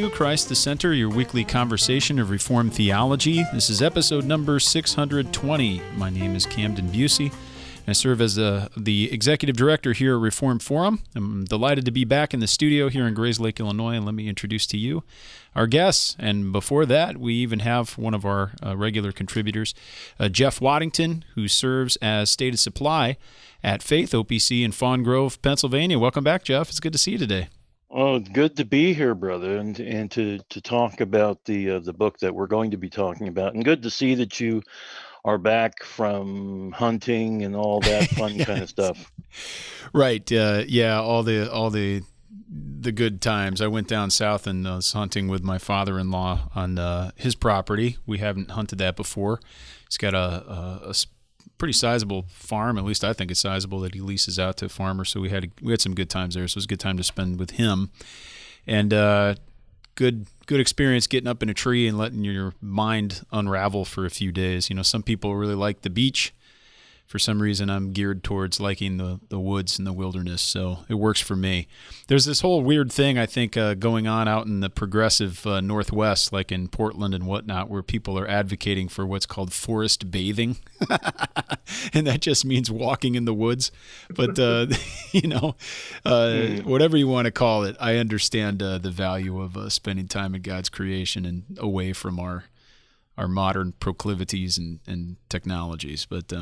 to Christ the Center, your weekly conversation of Reformed theology. This is episode number 620. My name is CAMDEN BUCEY. I serve as the executive director here at Reformed Forum. I'm delighted to be back in the studio here in Grays Lake, Illinois, and let me introduce to you our guests. And before that, we even have one of our regular contributors, Jeff Waddington, who serves as State of Supply at Faith OPC in Fawn Grove, Pennsylvania. Welcome back, Jeff. It's good to see you today. Oh, good to be here, brother, and to talk about the book that we're going to be talking about, and good to see that you are back from hunting and all that fun Yes. kind of stuff. Right. Yeah. All the good times. I went down south and was hunting with my father-in-law on his property. We haven't hunted that before. He's got a pretty sizable farm. At least I think it's sizable, that he leases out to farmers. So we had some good times there. So it was a good time to spend with him, and good experience getting up in a tree and letting your mind unravel for a few days. You know, some people really like the beach. For some reason, I'm geared towards liking the woods and the wilderness, so it works for me. There's this whole weird thing, I think, going on out in the progressive Northwest, like in Portland and whatnot, where people are advocating for what's called forest bathing. And that just means walking in the woods. But, whatever you want to call it, I understand the value of spending time in God's creation and away from our modern proclivities and technologies. But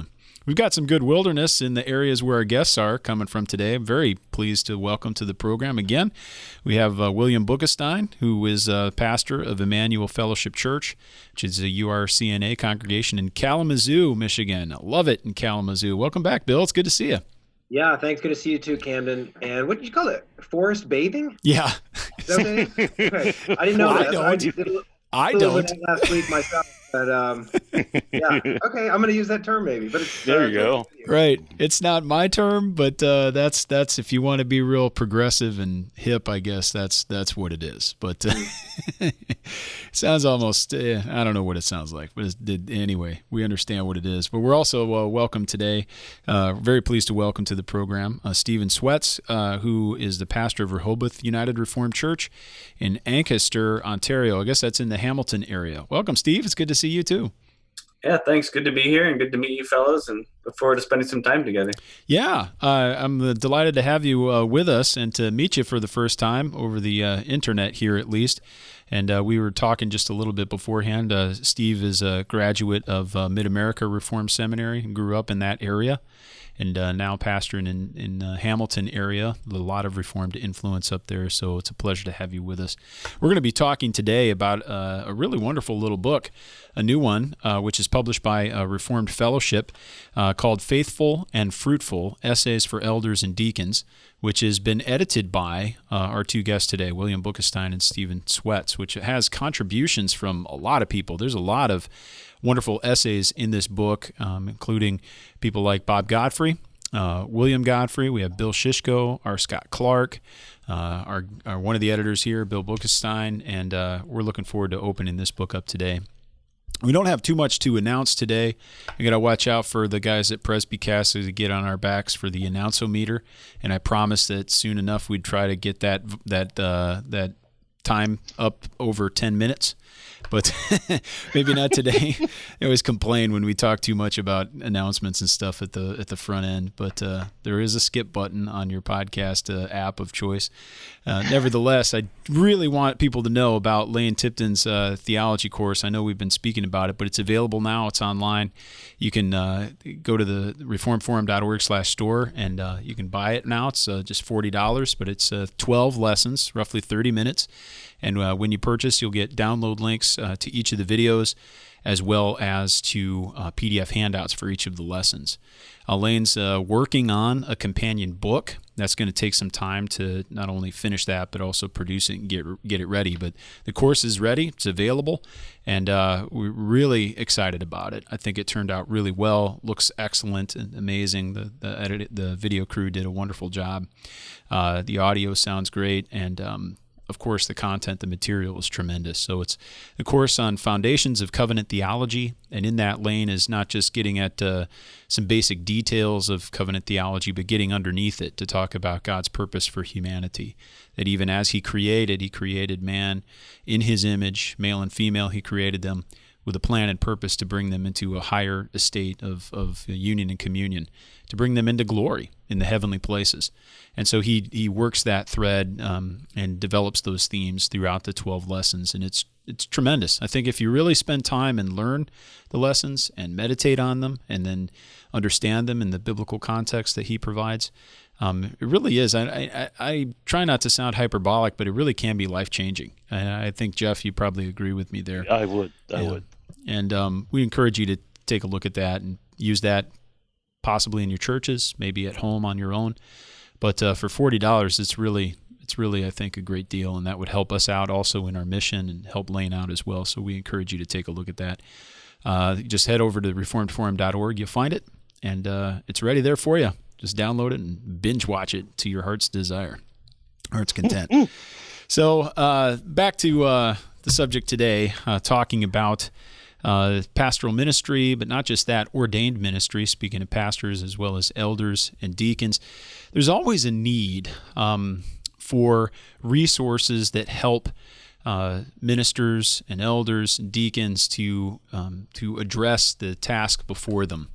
we've got some good wilderness in the areas where our guests are coming from today. I'm very pleased to welcome to the program again. We have William Boekestein, who is pastor of Emmanuel Fellowship Church, which is a URCNA congregation in Kalamazoo, Michigan. I love it in Kalamazoo. Welcome back, Bill. It's good to see you. Yeah, thanks. Good to see you too, Camden. And what did you call it? Forest bathing? Yeah. Is that okay? Okay. I didn't know that. I don't. Last week myself, but yeah, okay. I'm going to use that term maybe. But it's, There you go. Right. It's not my term, but that's if you want to be real progressive and hip, I guess that's what it is. But it sounds almost, I don't know what it sounds like, but anyway, we understand what it is. But we're also welcome today, very pleased to welcome to the program Steven Swets, who is the pastor of Rehoboth United Reformed Church in Ancaster, Ontario. I guess that's in the Hamilton area. Welcome, Steve. It's good to see you too. Yeah, thanks. Good to be here and good to meet you fellows, and look forward to spending some time together. Yeah, I'm delighted to have you with us and to meet you for the first time over the internet here at least. And we were talking just a little bit beforehand. Steve is a graduate of Mid-America Reformed Seminary and grew up in that area, and now pastoring in Hamilton area. A lot of Reformed influence up there, so it's a pleasure to have you with us. We're going to be talking today about a really wonderful little book, a new one, which is published by Reformed Fellowship, called Faithful and Fruitful, Essays for Elders and Deacons, which has been edited by our two guests today, William Boekestein and Steven Swets, which has contributions from a lot of people. There's a lot of wonderful essays in this book, including people like Bob Godfrey, William Godfrey. We have Bill Shishko, our Scott Clark, our one of the editors here, Bill Boekestein, and we're looking forward to opening this book up today. We don't have too much to announce today. I got to watch out for the guys at Presbycast to get on our backs for the announce-o-meter, and I promised that soon enough we'd try to get that time up over 10 minutes. But maybe not today. I always complain when we talk too much about announcements and stuff at the front end. But there is a skip button on your podcast app of choice. Nevertheless, I really want people to know about Lane Tipton's theology course. I know we've been speaking about it, but it's available now. It's online. You can go to the reformedforum.org/store, and you can buy it now. It's just $40, but it's 12 lessons, roughly 30 minutes. And when you purchase, you'll get download links to each of the videos, as well as to PDF handouts for each of the lessons. Lane's working on a companion book. That's going to take some time to not only finish that, but also produce it and get it ready. But the course is ready. It's available, and we're really excited about it. I think it turned out really well. Looks excellent and amazing. The video crew did a wonderful job. The audio sounds great, and of course, the content, the material is tremendous. So it's a course on foundations of covenant theology, and in that lane is not just getting at some basic details of covenant theology, but getting underneath it to talk about God's purpose for humanity. That even as He created man in His image, male and female, He created them with a plan and purpose to bring them into a higher estate of union and communion, to bring them into glory in the heavenly places. And so he works that thread and develops those themes throughout the 12 lessons, and it's tremendous. I think if you really spend time and learn the lessons and meditate on them and then understand them in the biblical context that he provides, it really is. I try not to sound hyperbolic, but it really can be life-changing. I think, Jeff, you probably agree with me there. I would. And we encourage you to take a look at that and use that possibly in your churches, maybe at home on your own. But for $40, it's really, I think, a great deal, and that would help us out also in our mission and help Lane out as well. So we encourage you to take a look at that. Just head over to reformedforum.org. You'll find it, and it's ready there for you. Just download it and binge watch it to your heart's desire, heart's content. So back to the subject today, talking about pastoral ministry, but not just that, ordained ministry, speaking of pastors as well as elders and deacons. There's always a need for resources that help ministers and elders and deacons to address the task before them.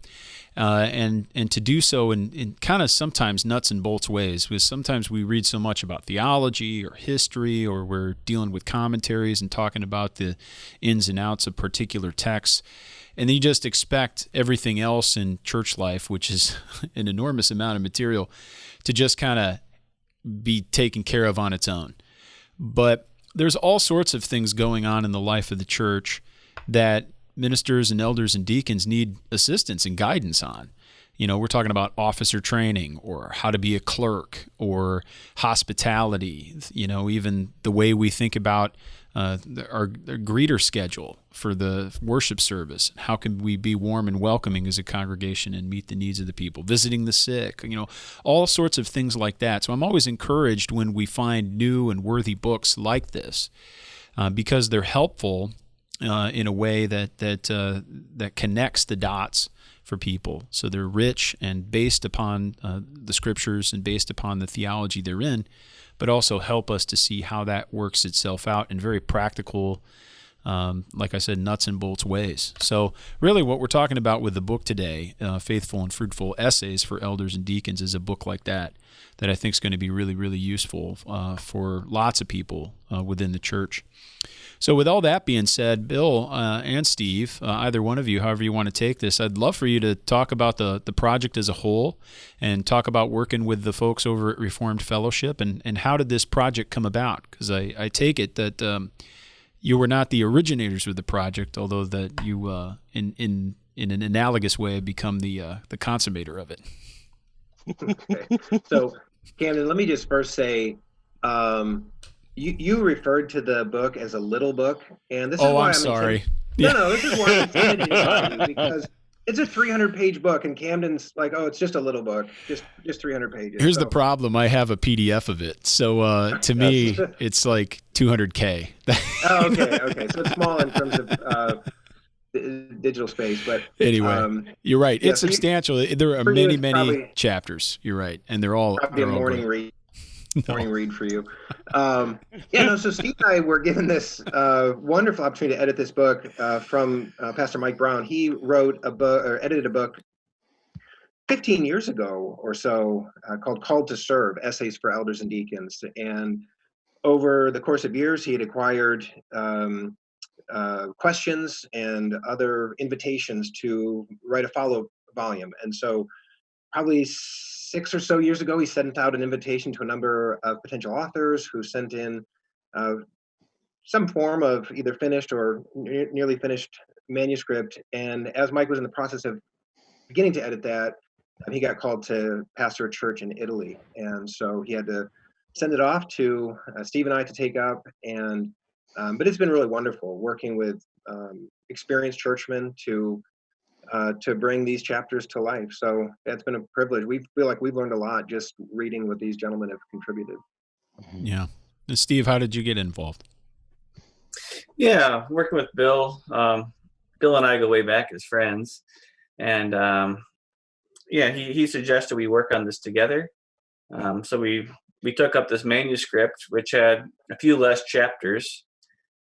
And to do so in kind of sometimes nuts and bolts ways, because sometimes we read so much about theology or history, or we're dealing with commentaries and talking about the ins and outs of particular texts, and then you just expect everything else in church life, which is an enormous amount of material, to just kind of be taken care of on its own. But there's all sorts of things going on in the life of the church that ministers and elders and deacons need assistance and guidance on. You know, we're talking about officer training, or how to be a clerk, or hospitality, you know, even the way we think about our greeter schedule for the worship service. How can we be warm and welcoming as a congregation and meet the needs of the people, visiting the sick, you know, all sorts of things like that. So I'm always encouraged when we find new and worthy books like this, because they're helpful in a way that connects the dots for people. So they're rich and based upon the scriptures and based upon the theology they're in, but also help us to see how that works itself out in very practical, like I said, nuts and bolts ways. So really what we're talking about with the book today, Faithful and Fruitful Essays for Elders and Deacons, is a book like that I think is going to be really, really useful for lots of people within the church. So with all that being said, Bill and Steve, either one of you, however you want to take this, I'd love for you to talk about the project as a whole and talk about working with the folks over at Reformed Fellowship, and how did this project come about? Because I take it that you were not the originators of the project, although that you, in an analogous way, have become the consummator of it. Okay. So, Camden, let me just first say, you referred to the book as a little book, and this is why I'm sorry. No, this is why I'm intimidated by you, because it's a 300-page book, and Camden's like, oh, it's just a little book, just 300 pages. Here's the problem: I have a PDF of it, so to me, it's like 200K. Oh, okay. So it's small in terms of digital space, but anyway, you're right. Yeah, it's substantial. There are many chapters. You're right, and they're all probably a morning read. Morning read for you. So Steve and I were given this wonderful opportunity to edit this book from Pastor Mike Brown. He wrote a book, or edited a book 15 years ago or so, called Called to Serve, Essays for Elders and Deacons. And over the course of years, he had acquired questions and other invitations to write a follow volume. And so probably 6 or so years ago, he sent out an invitation to a number of potential authors who sent in some form of either finished or nearly finished manuscript. And as Mike was in the process of beginning to edit that, he got called to pastor a church in Italy. And so he had to send it off to Steve and I to take up. And but it's been really wonderful working with experienced churchmen to bring these chapters to life. So that's been a privilege. We feel like we've learned a lot just reading what these gentlemen have contributed. Yeah. And Steve, how did you get involved? Yeah, working with Bill. Bill and I go way back as friends, and he suggested we work on this together. So we took up this manuscript, which had a few less chapters,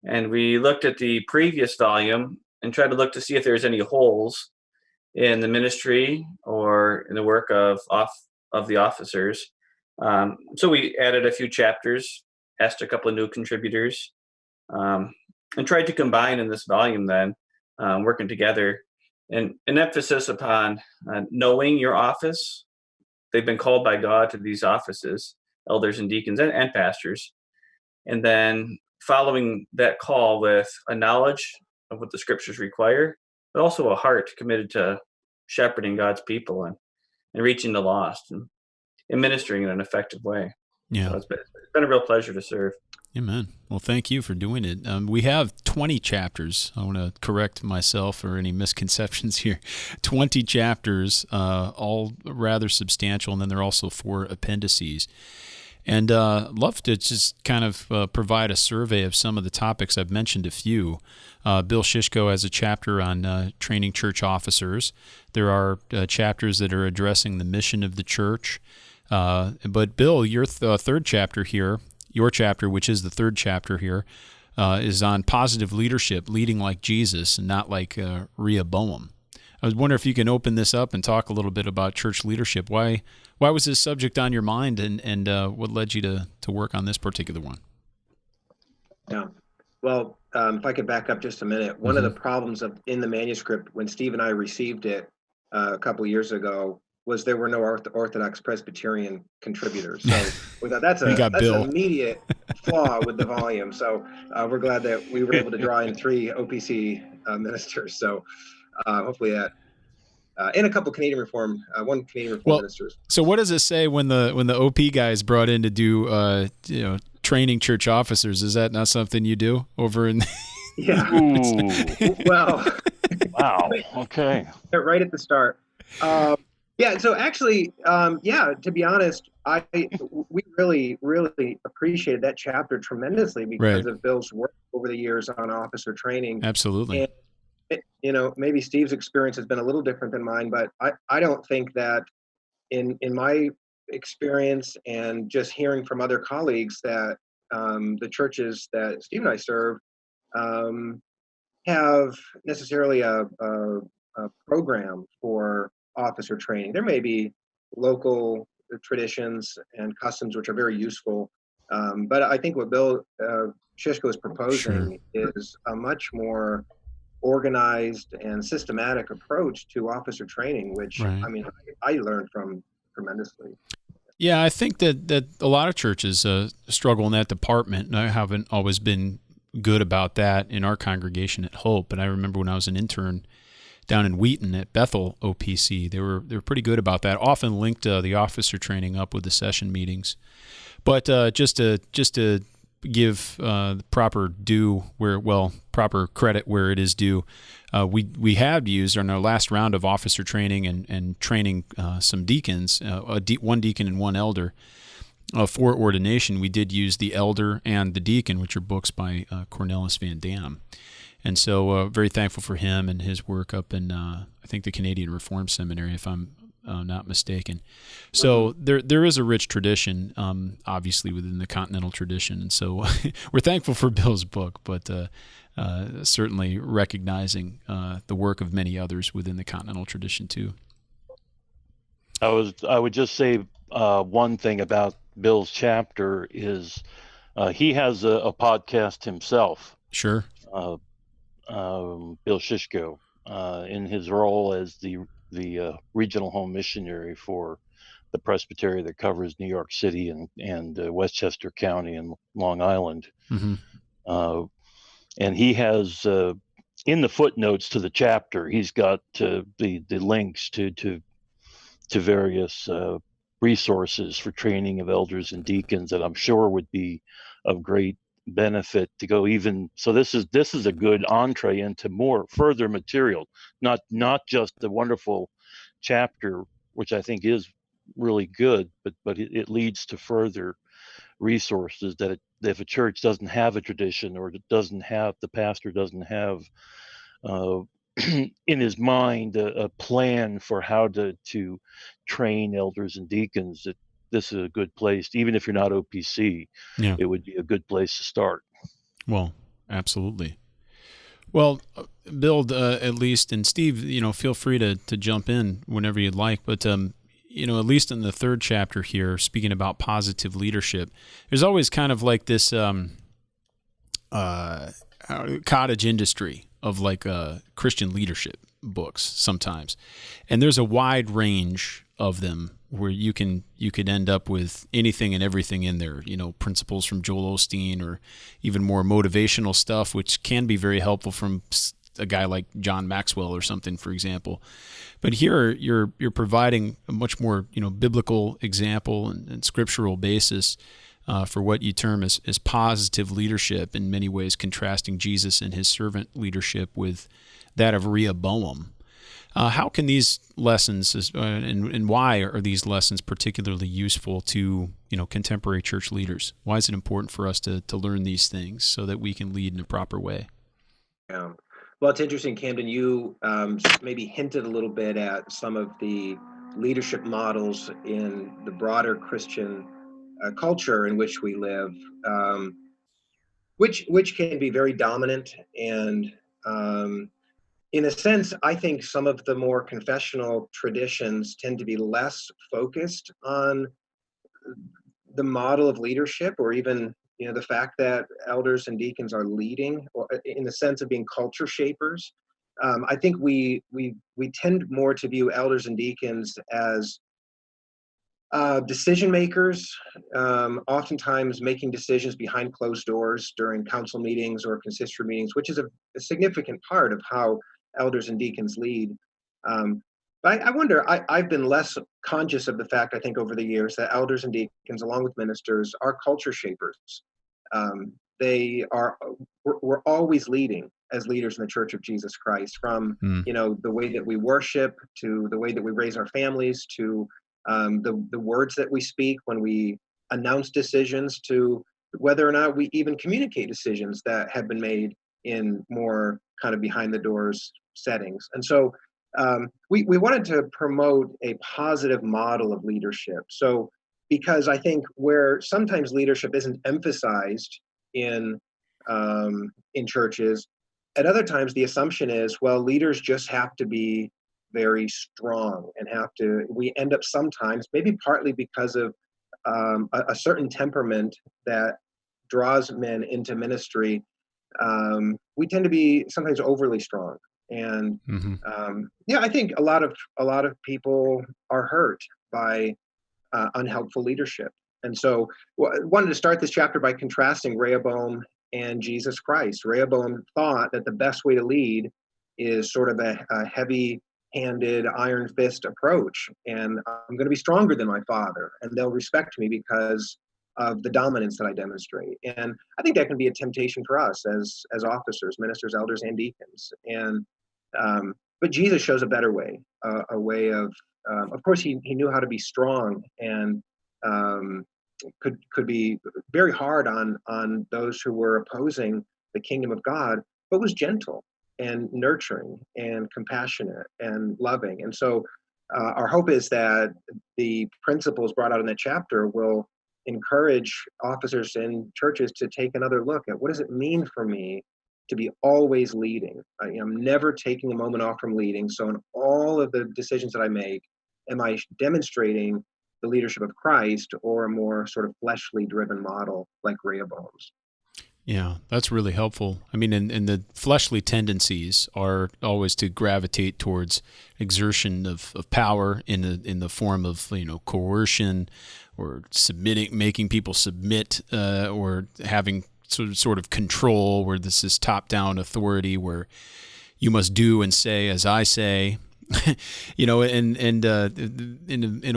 and we looked at the previous volume and tried to look to see if there's any holes in the ministry or in the work of the officers. So we added a few chapters, asked a couple of new contributors, and tried to combine in this volume then, working together, and an emphasis upon knowing your office. They've been called by God to these offices, elders and deacons and pastors, and then following that call with a knowledge of what the scriptures require, but also a heart committed to shepherding God's people and reaching the lost and ministering in an effective way. Yeah. So it's been a real pleasure to serve. Amen. Well, thank you for doing it. We have 20 chapters. I want to correct myself for any misconceptions here. 20 chapters, all rather substantial, and then there are also 4 appendices. And love to just kind of provide a survey of some of the topics. I've mentioned a few. Bill Shishko has a chapter on training church officers. There are chapters that are addressing the mission of the church. But Bill, your third chapter here, your chapter, which is the third chapter here, is on positive leadership, leading like Jesus and not like Rehoboam. I was wondering if you can open this up and talk a little bit about church leadership. Why was this subject on your mind, and what led you to work on this particular one? Yeah. Well, if I could back up just a minute, one of the problems in the manuscript when Steve and I received it a couple of years ago was there were no Orthodox Presbyterian contributors. So we thought that's an immediate flaw with the volume. So we're glad that we were able to draw in 3 OPC ministers. So hopefully that, and a couple Canadian Reform, one Canadian Reform ministers. So what does it say when the OP guys brought in to do training church officers? Is that not something you do over in? Yeah. Well. Wow. Okay. Right at the start. Yeah. So actually, to be honest, we really, really appreciated that chapter tremendously because of Bill's work over the years on officer training. Absolutely. And, maybe Steve's experience has been a little different than mine, but I don't think that in my experience and just hearing from other colleagues that the churches that Steve and I serve have necessarily a program for officer training. There may be local traditions and customs which are very useful, but I think what Bill Shishko is proposing is a much more organized and systematic approach to officer training, which I learned from tremendously. Yeah, I think that a lot of churches struggle in that department, and I haven't always been good about that in our congregation at Hope. But I remember when I was an intern down in Wheaton at Bethel OPC, they were pretty good about that. Often linked the officer training up with the session meetings. But just to give proper credit where it is due, we have used on our last round of officer training and training some deacons, one deacon and one elder. For ordination, we did use The Elder and The Deacon, which are books by Cornelis Van Dam. And so very thankful for him and his work up in, I think, the Canadian Reformed Seminary, if I'm not mistaken. So there is a rich tradition, obviously, within the continental tradition. And so we're thankful for Bill's book, but certainly recognizing the work of many others within the continental tradition, too. I would just say one thing about Bill's chapter is he has a podcast himself. Sure. Bill Shishko, in his role as the regional home missionary for the presbytery that covers New York City and Westchester County and Long Island. And he has in the footnotes to the chapter, he's got the links to various resources for training of elders and deacons that I'm sure would be of great benefit to go even. So this is a good entree into more further material, not just the wonderful chapter, which I think is really good, but it leads to further resources that if a church doesn't have a tradition, or the pastor doesn't have in his mind a plan for how to train elders and deacons, that this is a good place. Even if you're not OPC, Yeah. it would be a good place to start. Well, absolutely. Well, Bill, at least, and Steve, feel free to jump in whenever you'd like. But at least in the third chapter here, speaking about positive leadership, there's always kind of like this cottage industry of like Christian leadership books sometimes, and there's a wide range of them where you could end up with anything and everything in there, principles from Joel Osteen, or even more motivational stuff, which can be very helpful from a guy like John Maxwell or something, for example. But here you're providing a much more biblical example and scriptural basis for what you term as positive leadership, in many ways contrasting Jesus and his servant leadership with that of Rehoboam. How can these lessons, and why are these lessons particularly useful to contemporary church leaders? Why is it important for us to learn these things so that we can lead in a proper way? Yeah. Well, it's interesting, Camden, you maybe hinted a little bit at some of the leadership models in the broader Christian culture in which we live, which can be very dominant. And in a sense, I think some of the more confessional traditions tend to be less focused on the model of leadership, or even the fact that elders and deacons are leading, or in the sense of being culture shapers. I think we tend more to view elders and deacons as decision makers, oftentimes making decisions behind closed doors during council meetings or consistory meetings, which is a significant part of how elders and deacons lead. But I wonder, I've been less conscious of the fact, I think, over the years, that elders and deacons, along with ministers, are culture shapers. We're always leading as leaders in the Church of Jesus Christ, from the way that we worship, to the way that we raise our families, to the words that we speak when we announce decisions, to whether or not we even communicate decisions that have been made in more kind of behind the doors settings. And so we wanted to promote a positive model of leadership. So, because I think where sometimes leadership isn't emphasized in churches, at other times the assumption is, well, leaders just have to be very strong, and we end up sometimes, maybe partly because of a certain temperament that draws men into ministry, we tend to be sometimes overly strong. And I think a lot of people are hurt by unhelpful leadership. And so wanted to start this chapter by contrasting Rehoboam and Jesus Christ. Rehoboam thought that the best way to lead is sort of a heavy-handed, iron fist approach, and I'm going to be stronger than my father, and they'll respect me because of the dominance that I demonstrate. And I think that can be a temptation for us as officers, ministers, elders, and deacons. And but Jesus shows a better way, a way of course, he knew how to be strong, and could be very hard on those who were opposing the kingdom of God, but was gentle and nurturing and compassionate and loving. And so our hope is that the principles brought out in that chapter will encourage officers in churches to take another look at, what does it mean for me to be always leading? I'm never taking a moment off from leading. So in all of the decisions that I make, am I demonstrating the leadership of Christ, or a more sort of fleshly driven model like Rehoboam's? Yeah, that's really helpful. I mean, and the fleshly tendencies are always to gravitate towards exertion of power in the form of coercion, or making people submit, or having sort of control, where this is top-down authority, where you must do and say as I say. In a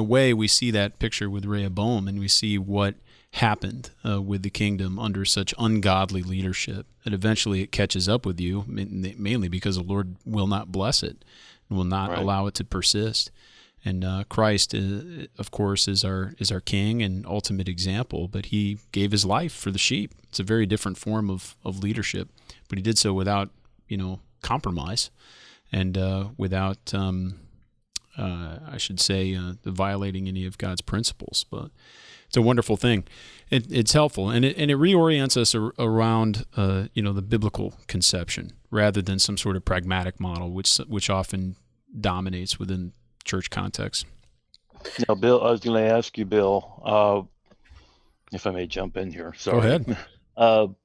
way, we see that picture with Rehoboam, and we see what happened with the kingdom under such ungodly leadership, that eventually it catches up with you, mainly because the Lord will not bless it and will not allow it to persist. And Christ, of course, is our King and ultimate example. But he gave his life for the sheep. It's a very different form of leadership, but he did so without compromise, and without I should say violating any of God's principles. But it's a wonderful thing. It's helpful, and it reorients us around the biblical conception rather than some sort of pragmatic model, which often dominates within church context. Now, Bill, I was going to ask you, Bill, if I may jump in here. Sorry. Go ahead.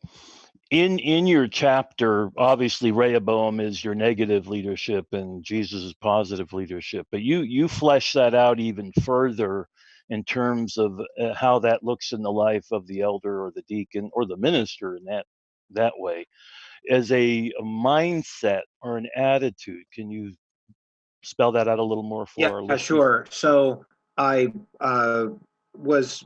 In your chapter, obviously Rehoboam is your negative leadership and Jesus is positive leadership, but you flesh that out even further in terms of how that looks in the life of the elder or the deacon or the minister in that way, as a mindset or an attitude. Can you spell that out a little more for our listeners? Sure. So I was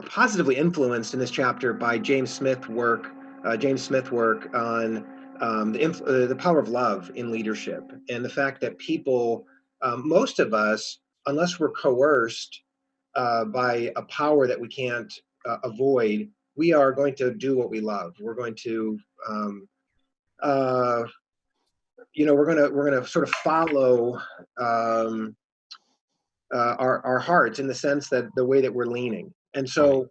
positively influenced in this chapter by James Smith's work on the power of love in leadership, and the fact that people, most of us, unless we're coerced by a power that we can't avoid, we are going to do what we love. We're going to we're going to sort of follow our hearts, in the sense that the way that we're leaning. And so,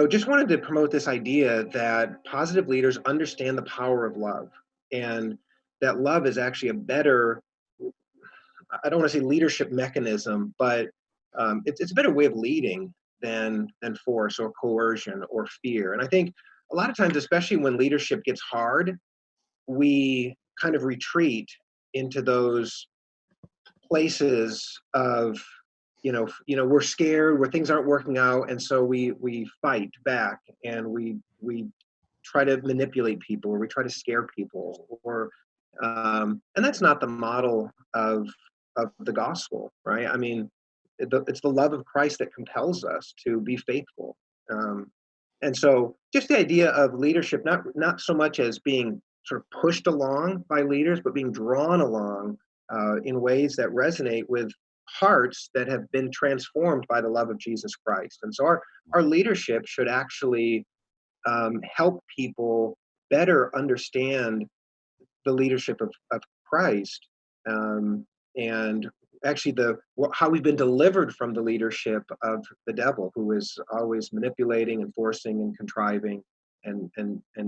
just wanted to promote this idea that positive leaders understand the power of love, and that love is actually a better, I don't want to say leadership mechanism, but it's a better way of leading than force or coercion or fear. And I think a lot of times, especially when leadership gets hard, we kind of retreat into those places of, we're scared, where things aren't working out, and so we fight back, and we try to manipulate people, or we try to scare people, or and that's not the model of the gospel, right? I mean, it's the love of Christ that compels us to be faithful. And so just the idea of leadership, not so much as being sort of pushed along by leaders, but being drawn along in ways that resonate with hearts that have been transformed by the love of Jesus Christ. And so our leadership should actually help people better understand the leadership of Christ, and actually how we've been delivered from the leadership of the devil, who is always manipulating and forcing and contriving and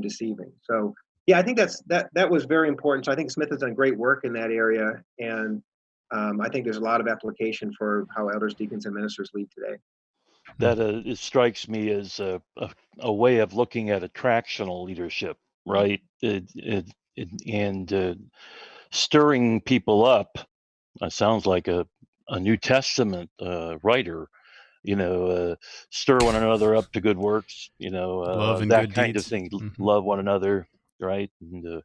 deceiving. So yeah, I think that was very important. So I think Smith has done great work in that area, and I think there's a lot of application for how elders, deacons, and ministers lead today. That it strikes me as a way of looking at attractional leadership, right? And stirring people up. Sounds like a New Testament writer, stir one another up to good works, Love and that good kind deeds. of thing. Mm-hmm. Love one another, right? And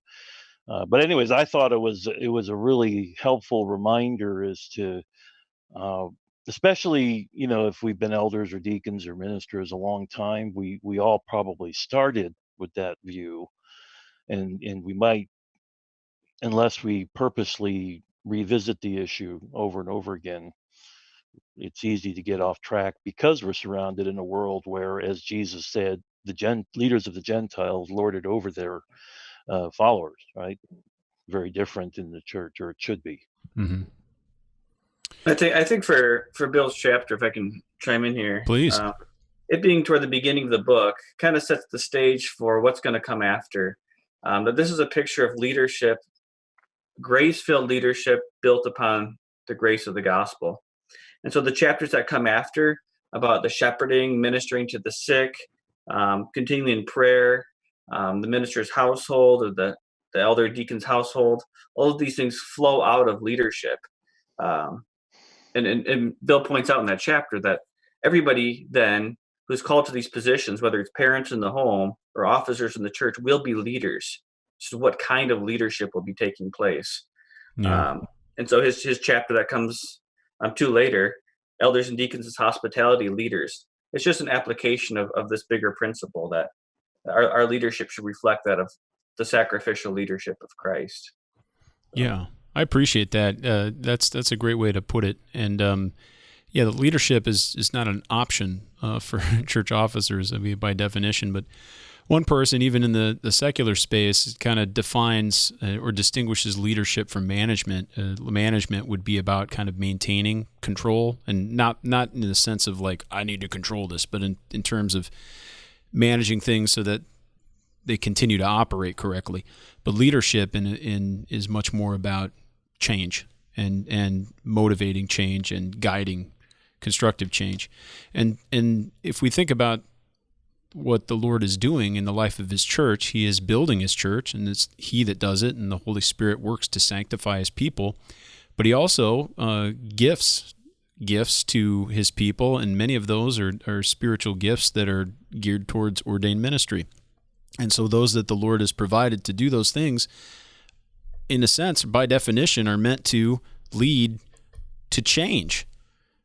but anyways, I thought it was a really helpful reminder as to, especially if we've been elders or deacons or ministers a long time, we all probably started with that view, and we might, unless we purposely revisit the issue over and over again, it's easy to get off track, because we're surrounded in a world where, as Jesus said, the leaders of the Gentiles lord it over their followers, right? Very different in the church, or it should be. Mm-hmm. I think for Bill's chapter, if I can chime in here, Please. It being toward the beginning of the book kind of sets the stage for what's going to come after. But this is a picture of leadership, grace-filled leadership built upon the grace of the gospel. And so the chapters that come after, about the shepherding, ministering to the sick, continuing in prayer, the minister's household, or the elder deacon's household, all of these things flow out of leadership. And Bill points out in that chapter that everybody then who's called to these positions, whether it's parents in the home or officers in the church, will be leaders. So what kind of leadership will be taking place? Yeah. And so his chapter that comes to later, elders and deacons as hospitality leaders, it's just an application of this bigger principle that our leadership should reflect that of the sacrificial leadership of Christ. Yeah. I appreciate that. That's a great way to put it. And the leadership is not an option for church officers, I mean, by definition. But one person, even in the secular space, kind of defines or distinguishes leadership from management. Management would be about kind of maintaining control, and not in the sense of like, I need to control this, but in terms of managing things so that they continue to operate correctly. But leadership is much more about change and motivating change and guiding constructive change. And if we think about what the Lord is doing in the life of his church, he is building his church, and it's he that does it, and the Holy Spirit works to sanctify his people. But he also gifts to his people, and many of those are spiritual gifts that are geared towards ordained ministry. And so those that the Lord has provided to do those things, in a sense, by definition, are meant to lead to change.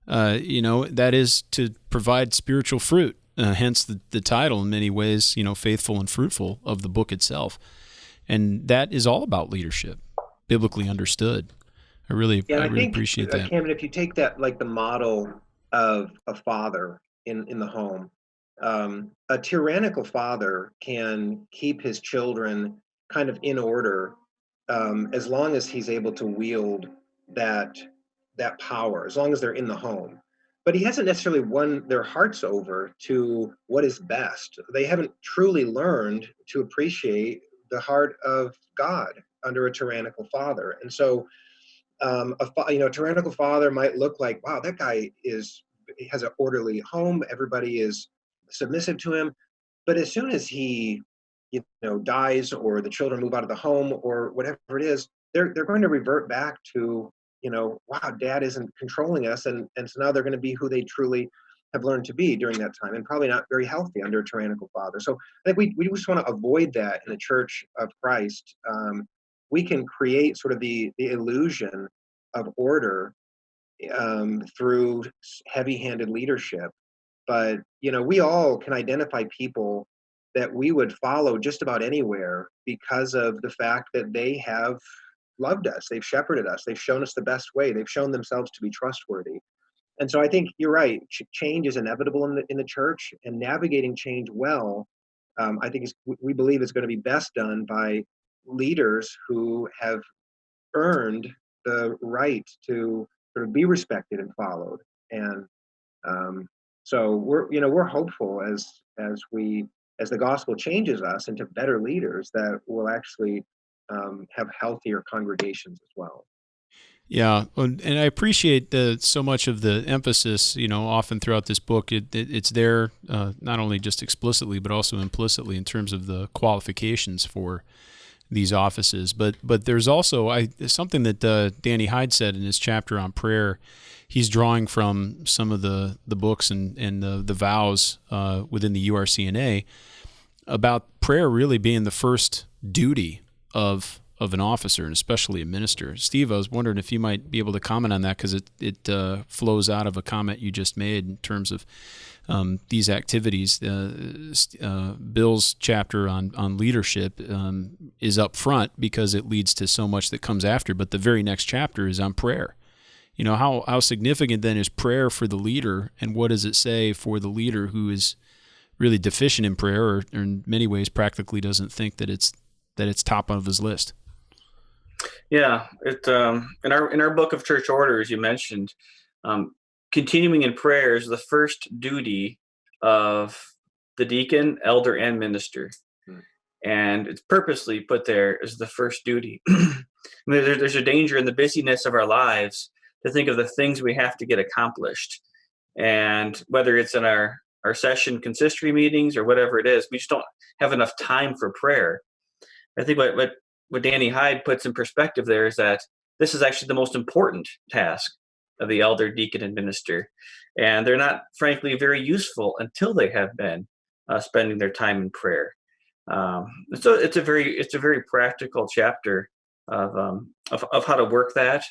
That is to provide spiritual fruit. Hence the title, in many ways, Faithful and Fruitful of the book itself. And that is all about leadership, biblically understood. I really appreciate that. Camden, if you take that like the model of a father in the home, a tyrannical father can keep his children kind of in order as long as he's able to wield that power, as long as they're in the home. But he hasn't necessarily won their hearts over to what is best. They haven't truly learned to appreciate the heart of God under a tyrannical father. And so a tyrannical father might look like, wow, that guy has an orderly home, everybody is submissive to him. But as soon as he dies, or the children move out of the home, or whatever it is, they're going to revert back to, wow, dad isn't controlling us. And so now they're going to be who they truly have learned to be during that time, and probably not very healthy under a tyrannical father. So I think we just want to avoid that in the Church of Christ. We can create sort of the illusion of order through heavy-handed leadership. But, we all can identify people that we would follow just about anywhere because of the fact that they have loved us, they've shepherded us, they've shown us the best way, they've shown themselves to be trustworthy. And so I think you're right, change is inevitable in the church, and navigating change well, I think we believe is going to be best done by leaders who have earned the right to sort of be respected and followed. And so we're hopeful as the gospel changes us into better leaders, that will actually have healthier congregations as well. Yeah, and I appreciate so much of the emphasis, often throughout this book. It's there not only just explicitly, but also implicitly in terms of the qualifications for these offices. But there's also something that Danny Hyde said in his chapter on prayer. He's drawing from some of the books and the vows within the URCNA about prayer really being the first duty of an officer, and especially a minister. Steve, I was wondering if you might be able to comment on that, because it flows out of a comment you just made in terms of these activities. Bill's chapter on leadership is up front because it leads to so much that comes after, but the very next chapter is on prayer. How significant then is prayer for the leader, and what does it say for the leader who is really deficient in prayer, or in many ways practically doesn't think that it's top of his list? Yeah, in our book of church orders, you mentioned continuing in prayer is the first duty of the deacon, elder, and minister, and it's purposely put there as the first duty. There's a danger in the busyness of our lives to think of the things we have to get accomplished, and whether it's in our session consistory meetings or whatever it is, we just don't have enough time for prayer. I think what Danny Hyde puts in perspective there is that this is actually the most important task of the elder, deacon, and minister, and they're not, frankly, very useful until they have been spending their time in prayer. So it's a very practical chapter of how to work that,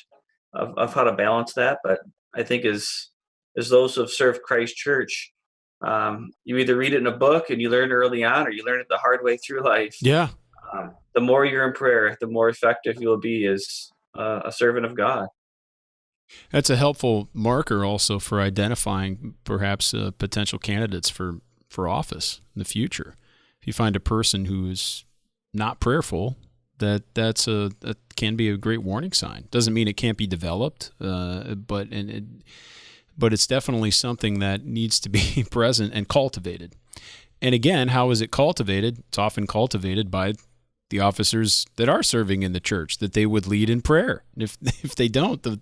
of how to balance that. But I think as those who have served Christ Church, you either read it in a book and you learn early on, or you learn it the hard way through life. Yeah. The more you're in prayer, the more effective you'll be as a servant of God. That's a helpful marker also for identifying perhaps potential candidates for office in the future. If you find a person who's not prayerful, that can be a great warning sign. Doesn't mean it can't be developed, but it's definitely something that needs to be present and cultivated. And again, how is it cultivated? It's often cultivated by the officers that are serving in the church, that they would lead in prayer. And if they don't, the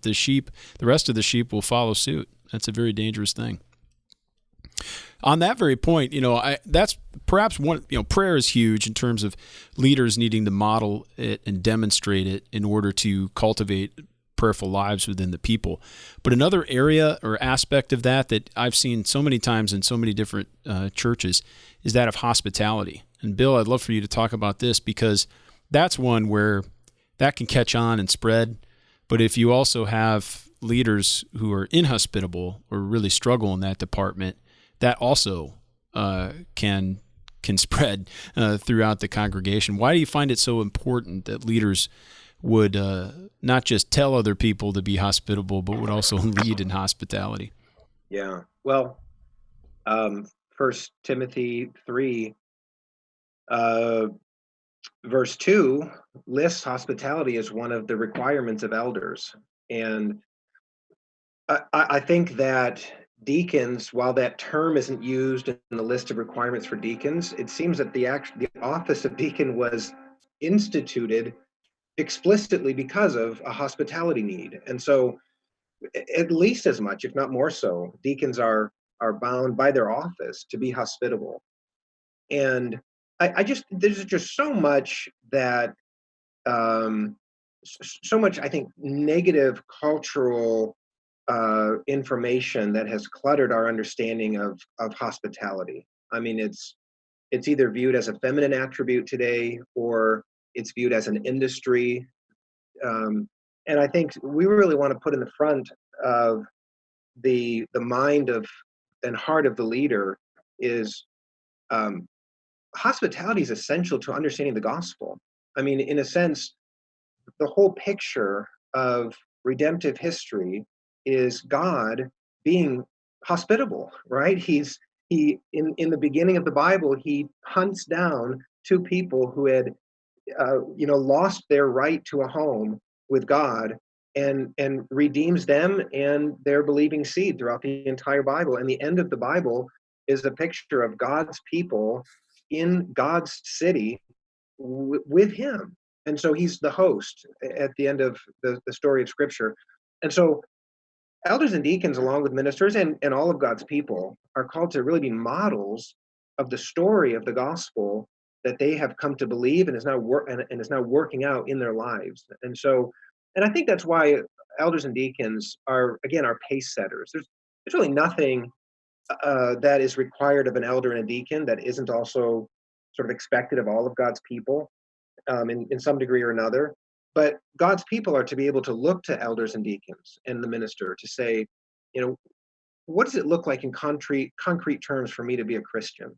rest of the sheep will follow suit. That's a very dangerous thing. On that very point, that's perhaps one. Prayer is huge in terms of leaders needing to model it and demonstrate it in order to cultivate prayerful lives within the people. But another area or aspect of that I've seen so many times in so many different churches is that of hospitality. And Bill, I'd love for you to talk about this, because that's one where that can catch on and spread. But if you also have leaders who are inhospitable or really struggle in that department, that also can spread throughout the congregation. Why do you find it so important that leaders would not just tell other people to be hospitable, but would also lead in hospitality? Yeah. Well, 1 Timothy 3, verse 2 lists hospitality as one of the requirements of elders. And I think that deacons, while that term isn't used in the list of requirements for deacons, it seems that the office of deacon was instituted explicitly because of a hospitality need. And so at least as much, if not more so, deacons are bound by their office to be hospitable. And there's just so much that, so much, I think, negative cultural information that has cluttered our understanding of hospitality. I mean, it's either viewed as a feminine attribute today, or it's viewed as an industry. And I think we really want to put in the front of the mind of and heart of the leader is hospitality is essential to understanding the gospel. I mean, in a sense, the whole picture of redemptive history is God being hospitable, right? In the beginning of the Bible, he hunts down two people who had lost their right to a home with God, and redeems them and their believing seed throughout the entire Bible. And the end of the Bible is a picture of God's people in God's city with him. And so he's the host at the end of the story of Scripture. And so elders and deacons, along with ministers and all of God's people, are called to really be models of the story of the gospel that they have come to believe and is now working out in their lives. And I think that's why elders and deacons are pace setters. There's really nothing that is required of an elder and a deacon that isn't also sort of expected of all of God's people in some degree or another. But God's people are to be able to look to elders and deacons and the minister to say, what does it look like in concrete terms for me to be a Christian?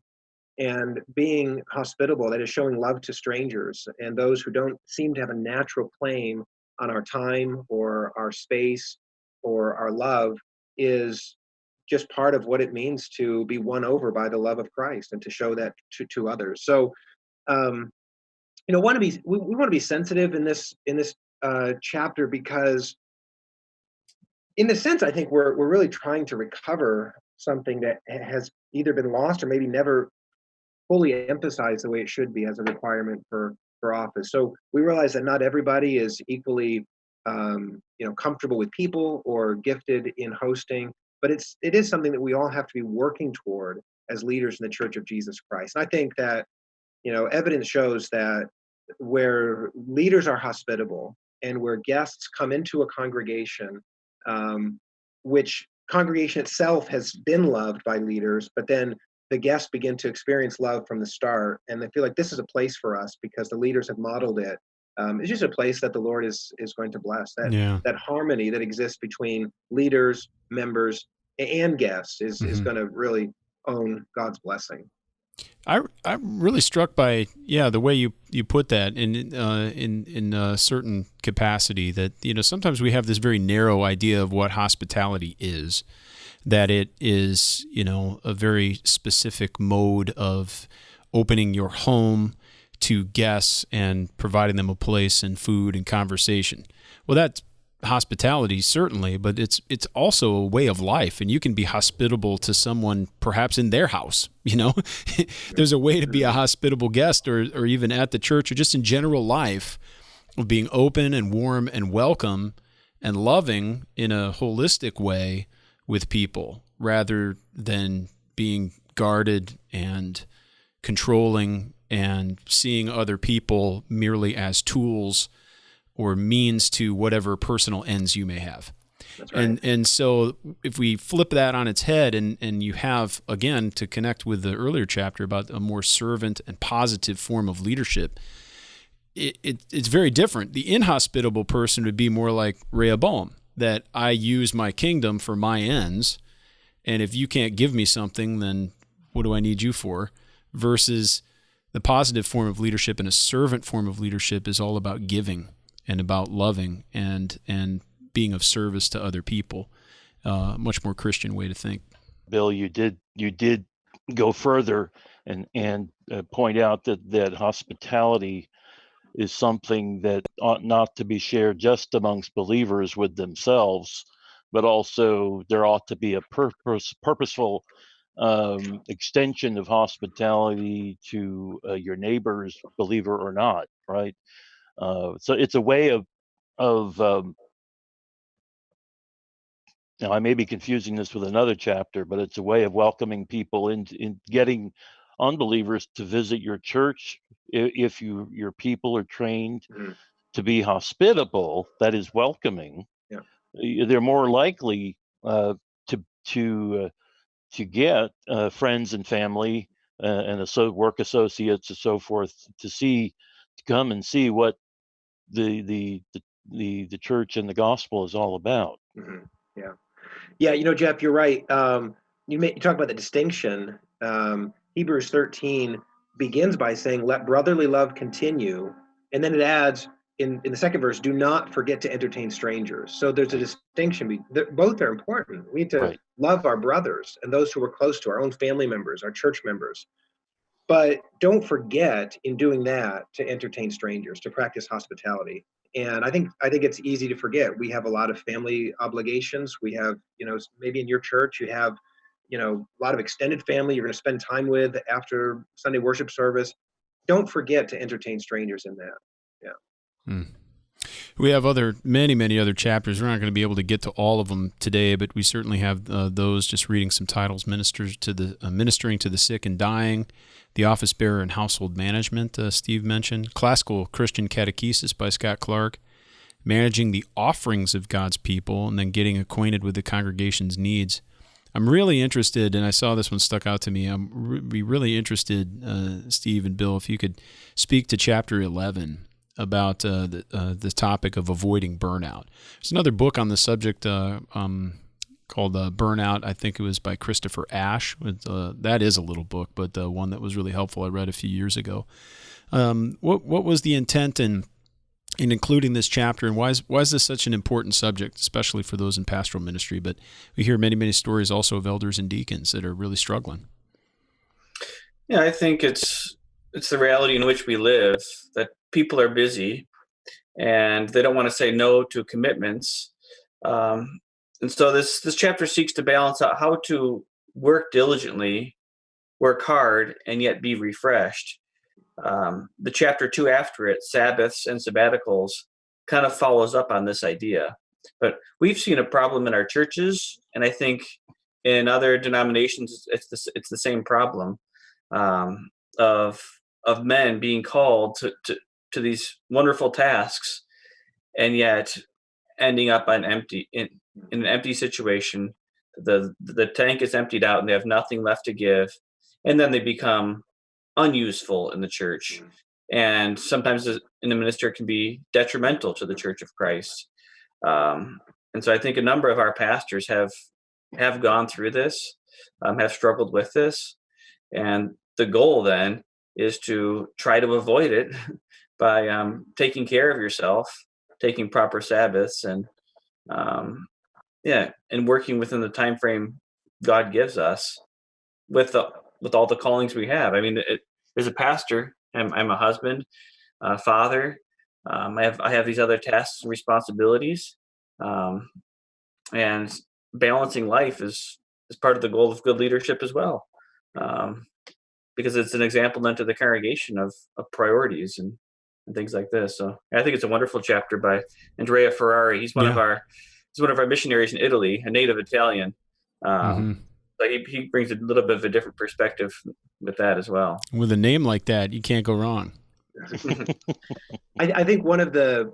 And being hospitable, that is showing love to strangers and those who don't seem to have a natural claim on our time or our space or our love, is just part of what it means to be won over by the love of Christ and to show that to others. So, we want to be sensitive in this chapter, because in a sense, I think we're really trying to recover something that has either been lost or maybe never fully emphasized the way it should be as a requirement for office. So we realize that not everybody is equally comfortable with people or gifted in hosting, but it is something that we all have to be working toward as leaders in the Church of Jesus Christ. And I think that evidence shows that where leaders are hospitable and where guests come into a congregation, which congregation itself has been loved by leaders, but then the guests begin to experience love from the start, and they feel like this is a place for us because the leaders have modeled it. It's just a place that the Lord is going to bless. That harmony that exists between leaders, members, and guests is going to really own God's blessing. I'm really struck by the way you put that in a certain capacity, that sometimes we have this very narrow idea of what hospitality is, that it is a very specific mode of opening your home to guests and providing them a place and food and conversation. Well, that's hospitality, certainly, but it's also a way of life, and you can be hospitable to someone perhaps in their house. There's a way to be a hospitable guest, or even at the church, or just in general life, of being open and warm and welcome and loving in a holistic way with people, rather than being guarded and controlling and seeing other people merely as tools or means to whatever personal ends you may have. That's right. And so if we flip that on its head, and you have, again, to connect with the earlier chapter about a more servant and positive form of leadership, it's very different. The inhospitable person would be more like Rehoboam, that I use my kingdom for my ends, and if you can't give me something, then what do I need you for? Versus the positive form of leadership and a servant form of leadership is all about giving and about loving and being of service to other people. Much more Christian way to think. Bill, you did go further and point out that hospitality is something that ought not to be shared just amongst believers with themselves, but also there ought to be a purposeful extension of hospitality to your neighbors, believer or not, right? So it's a way of now I may be confusing this with another chapter, but it's a way of welcoming people in getting unbelievers to visit your church. If your people are trained to be hospitable, that is welcoming, they're more likely to get friends and family and work associates and so forth to come and see what the church and the gospel is all about. Mm-hmm. Yeah. Jeff, you're right. You talk about the distinction. Hebrews 13 begins by saying, "Let brotherly love continue," and then it adds in the second verse, "Do not forget to entertain strangers." So there's a distinction. Both are important. We need to love our brothers and those who are close to our own family members, our church members. But don't forget, in doing that, to entertain strangers, to practice hospitality. And I think it's easy to forget. We have a lot of family obligations. We have, maybe in your church, you have, a lot of extended family you're going to spend time with after Sunday worship service. Don't forget to entertain strangers in that. Yeah. We have many other chapters. We're not going to be able to get to all of them today, but we certainly have those. Just reading some titles: ministering to the sick and dying, the office bearer and household management. Steve mentioned classical Christian catechesis by Scott Clark, managing the offerings of God's people, and then getting acquainted with the congregation's needs. I'm really interested, and I saw this one stuck out to me. I'm really interested, Steve and Bill, if you could speak to chapter 11. About the topic of avoiding burnout. There's another book on the subject called Burnout. I think it was by Christopher Ashe. That is a little book, but one that was really helpful. I read a few years ago. What was the intent in including this chapter, and why is this such an important subject, especially for those in pastoral ministry? But we hear many stories also of elders and deacons that are really struggling. Yeah, I think it's the reality in which we live, that people are busy and they don't want to say no to commitments. And so this chapter seeks to balance out how to work diligently, work hard, and yet be refreshed. The chapter 2 after it, Sabbaths and Sabbaticals, kind of follows up on this idea. But we've seen a problem in our churches, and I think in other denominations it's the same problem, of men being called to these wonderful tasks, and yet ending up in an empty situation. The tank is emptied out, and they have nothing left to give, and then they become unuseful in the church. And sometimes in the ministry, it can be detrimental to the Church of Christ. And so I think a number of our pastors have gone through this, have struggled with this, and the goal then is to try to avoid it by taking care of yourself, taking proper Sabbaths, and and working within the time frame God gives us with all the callings we have. I mean, as a pastor, I'm a husband, father. I have these other tasks and responsibilities, and balancing life is part of the goal of good leadership as well, because it's an example then to the congregation of priorities and things like this. So I think it's a wonderful chapter by Andrea Ferrari. He's one of our missionaries in Italy, a native Italian. But he brings a little bit of a different perspective with that as well. With a name like that, you can't go wrong. I think one of the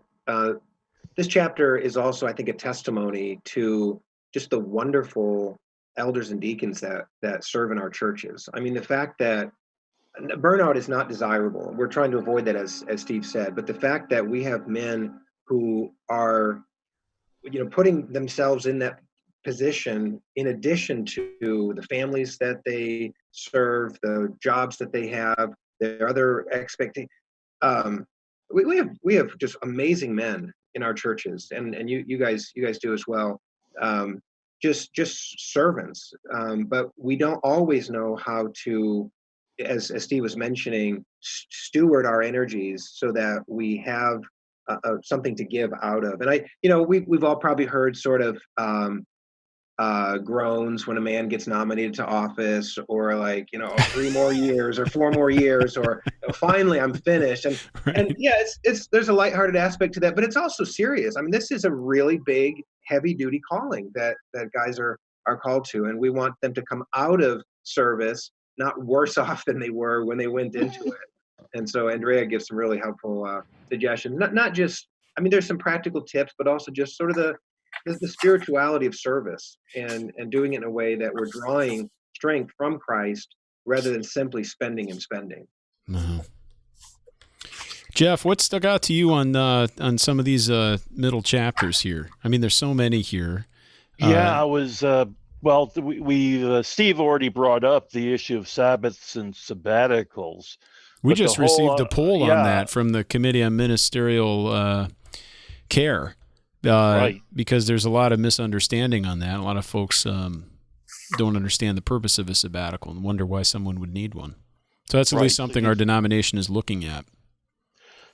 this chapter is also, I think, a testimony to just the wonderful elders and deacons that serve in our churches. I mean, the fact that burnout is not desirable. We're trying to avoid that, as Steve said. But the fact that we have men who are, putting themselves in that position, in addition to the families that they serve, the jobs that they have, their other expectations. We have just amazing men in our churches, and you guys do as well. Just servants, but we don't always know how to, as Steve was mentioning, steward our energies so that we have something to give out of. And we've all probably heard sort of groans when a man gets nominated to office, or 3 more years or 4 more years, or finally I'm finished. And Right. and yeah, it's there's a lighthearted aspect to that, but it's also serious. I mean, this is a really big, heavy duty calling that guys are called to, and we want them to come out of service not worse off than they were when they went into it. And so Andrea gives some really helpful suggestions. Not just, I mean, there's some practical tips, but also just sort of the spirituality of service, and doing it in a way that we're drawing strength from Christ rather than simply spending and spending. Uh-huh. Jeff, what stuck out to you on some of these middle chapters here? I mean, there's so many here. I was we Steve already brought up the issue of Sabbaths and sabbaticals. We just received a poll on that from the Committee on Ministerial Care. Right. Because there's a lot of misunderstanding on that. A lot of folks don't understand the purpose of a sabbatical and wonder why someone would need one. So that's at least something our denomination is looking at.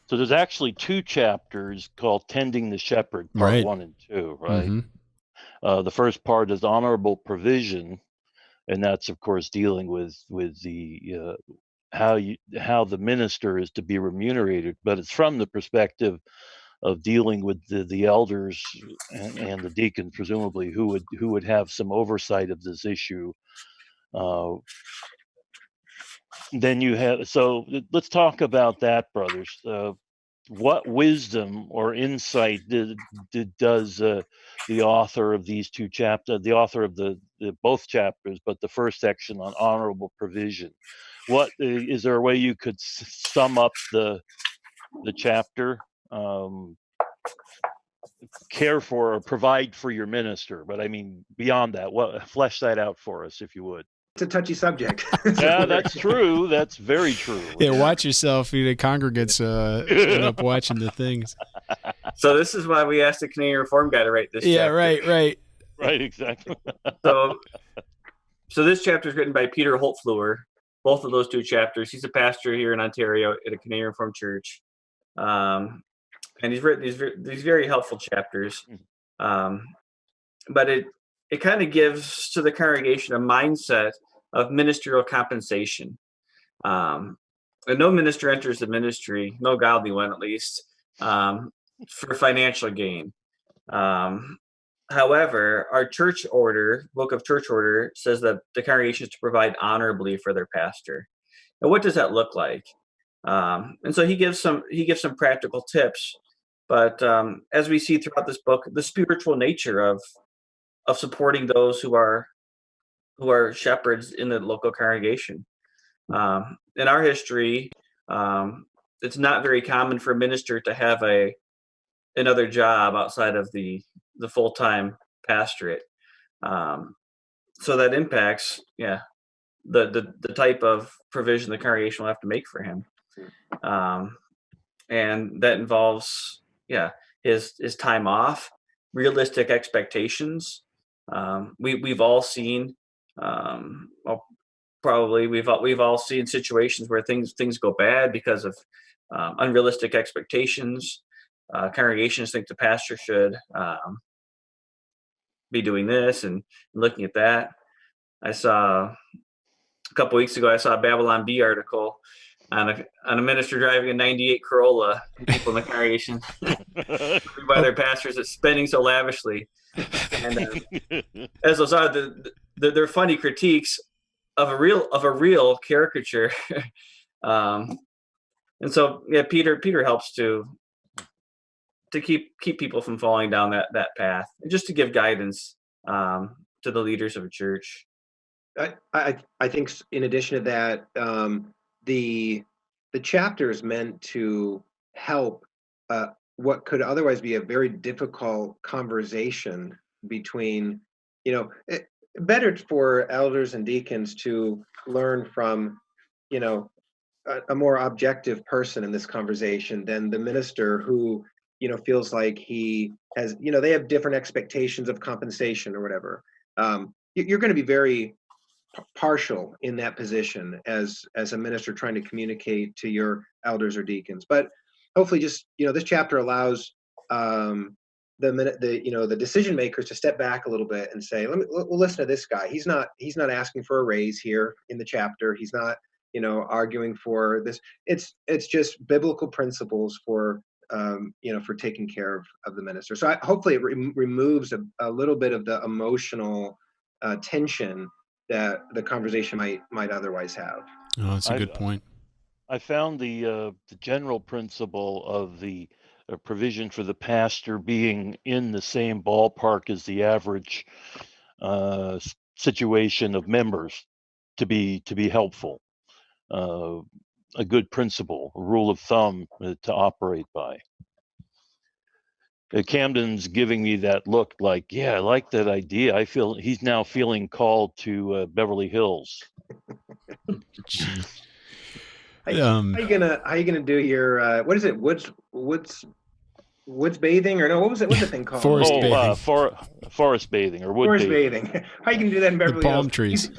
So there's actually 2 chapters called Tending the Shepherd, part 1 and 2, right? Mm-hmm. The first part is honorable provision, and that's, of course, dealing with the how the minister is to be remunerated, but it's from the perspective of dealing with the elders and the deacons, presumably, who would have some oversight of this issue. Then you have, so let's talk about that, brothers. What wisdom or insight does the author of these 2 chapters, the author of the both chapters, but the first section on honorable provision? What is there a way you could sum up the chapter? Care for or provide for your minister, but I mean beyond that, flesh that out for us, if you would. It's a touchy subject. Yeah, that's true. That's very true. Yeah, watch yourself. The congregants end up watching the things. So this is why we asked the Canadian Reform guy to write this chapter. Right, exactly. So this chapter is written by Peter Holtfluer. Both of those 2 chapters. He's a pastor here in Ontario at a Canadian Reformed church. And he's written these very helpful chapters. But it kind of gives to the congregation a mindset of ministerial compensation. And no minister enters the ministry, no godly one at least, for financial gain. However, our church order, Book of Church Order, says that the congregation is to provide honorably for their pastor. And what does that look like? And so he gives some practical tips. But as we see throughout this book, the spiritual nature of supporting those who are shepherds in the local congregation. In our history, it's not very common for a minister to have another job outside of the full-time pastorate. So that impacts the type of provision the congregation will have to make for him. And that involves, his time off, realistic expectations. We've all seen, probably we've all seen situations where things go bad because of unrealistic expectations. Congregations think the pastor should be doing this and looking at that. I saw a couple weeks ago, I saw a Babylon Bee article on a minister driving a 98 Corolla. People in the congregation by their pastors at spending so lavishly. And as those are, they're funny critiques of a real caricature. And so, Peter helps to keep people from falling down that path, and just to give guidance to the leaders of a church. I think in addition to that, the chapter is meant to help what could otherwise be a very difficult conversation between, better for elders and deacons to learn from, a more objective person in this conversation than the minister who, feels like he has, they have different expectations of compensation or whatever. You're going to be very partial in that position as a minister trying to communicate to your elders or deacons. But hopefully, just this chapter allows the decision makers to step back a little bit and say, we'll listen to this guy. He's not asking for a raise here in the chapter. He's not arguing for this. It's just biblical principles for for taking care of the minister. So hopefully it removes a little bit of the emotional tension that the conversation might otherwise have. Oh, that's a good point. I found the general principle of the provision for the pastor being in the same ballpark as the average situation of members to be helpful. A good principle, a rule of thumb to operate by. Camden's giving me that look like, I like that idea. I feel he's now feeling called to Beverly Hills. How you gonna do your what is it? Woods bathing, or no? What's the thing called? Forest bathing. Forest bathing or wood forest bathing. How you gonna do that in Beverly Hills? Palm trees.